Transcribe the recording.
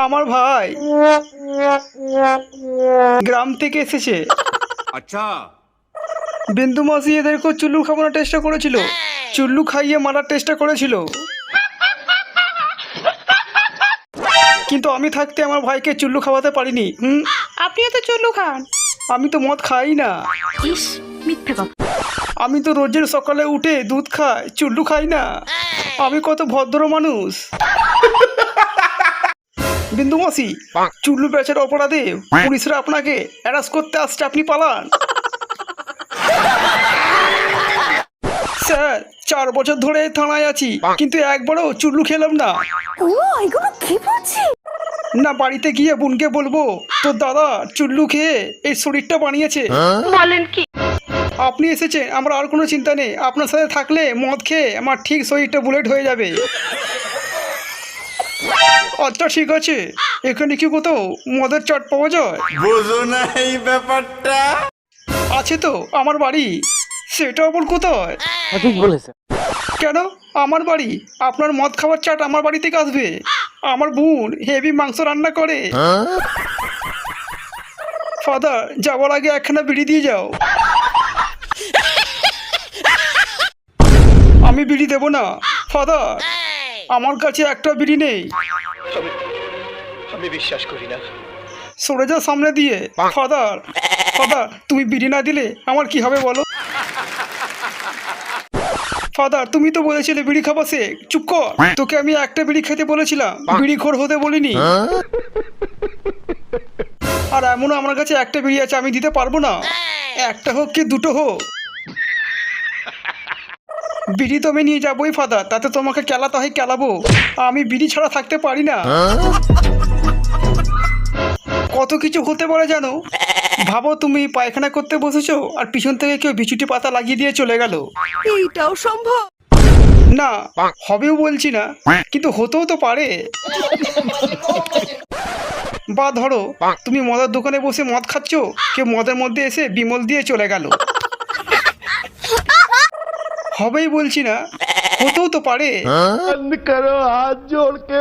আমার ভাই গ্রাম থেকে এসেছে। अच्छा বিন্দু মাসি এদেরকে চুল্লু খাওয়ানোর চেষ্টা করেছিল, চুল্লু খাইয়ে মারার চেষ্টা করেছিল, কিন্তু আমি থাকতে আমার ভাইকে চুল্লু খাওয়াতে পারিনি। আপনিও তো চুল্লু খান। আমি তো মদ খাই না। ইস, মিথ্যে কথা। আমি তো রোজের সকালে উঠে দুধ খাই, চুল্লু খাই না। আমি কত ভদ্র মানুষ। বিন্দু মাসি, চুল্লু বেচার অপরাধে পুলিশরা আপনাকে অ্যারেস্ট করতে আসছে, আপনি পালান। স্যার, 4 বছর ধরে থানায় আছি, কিন্তু একবারও চুল্লু খেলাম না। ও, এগুলো কি বলছি? না, বাড়িতে গিয়ে বোনকে বলবো তোর দাদা চুল্লু খেয়ে এই শরীরটা বানিয়েছে। বলেন কি? আপনি এসেছেন, আমার আর কোনো চিন্তা নেই। আপনার সাথে থাকলে মদ খেয়ে আমার ঠিক শরীরটা বুলেট হয়ে যাবে। আচ্ছা ঠিক আছে, এখানে কি কোথাও মদের চাট পাওয়া যায়? বুঝো না এই ব্যাপারটা। আছে তো, আমার বাড়ি। সেটা আবার কোথায়? ঠিক বলেছে। কেন আমার বাড়ি? আপনার মদ খাওয়ার চাট আমার বাড়ি থেকে আসবে? আমার বোন হেভি মাংস রান্না করে। ফাদার, যাওয়ার আগে একখানা বিড়ি দিয়ে যাও। আমি বিড়ি দেবো না ফাদার, আমার কাছে একটা বিড়ি নেই। আমি বিশ্বাস করি না। সরে যা সামনে দিয়ে। ফাদার, ফাদার, তুমি বিড়ি না দিলে আমার কি হবে বলো? ফাদার, তুমি তো বলেছিলে বিড়ি খাবা সে। চুপ কর, তোকে আমি একটা বিড়ি খেতে বলেছিলাম, বিড়ি খোর হতে বলিনি। আর এমনও আমার কাছে একটা বিড়ি আছে, আমি দিতে পারবো না। একটা হোক কি দুটো হোক, বিড়ি তো আমি নিয়ে যাবোই ফাদার, তাতে তোমাকে কেলাতে হয় কেলাবো। আমি বিড়ি ছাড়া থাকতে পারি না। কত কিছু হতে পারে জানো? ভাবো তুমি পায়খানা করতে বসেছো আর পিছন থেকে কেউ বিছুটি পাতা লাগিয়ে দিয়ে চলে গেল। এইটাও সম্ভব? না, হবেও বলছি না, কিন্তু হতেও তো পারে। বা ধরো তুমি মদের দোকানে বসে মদ খাচ্ছ, কেউ মদের মধ্যে এসে বিমল দিয়ে চলে গেল। হবেই বলছি না, হতেও তো পারে। বন্ধ করো, হাত জোড় के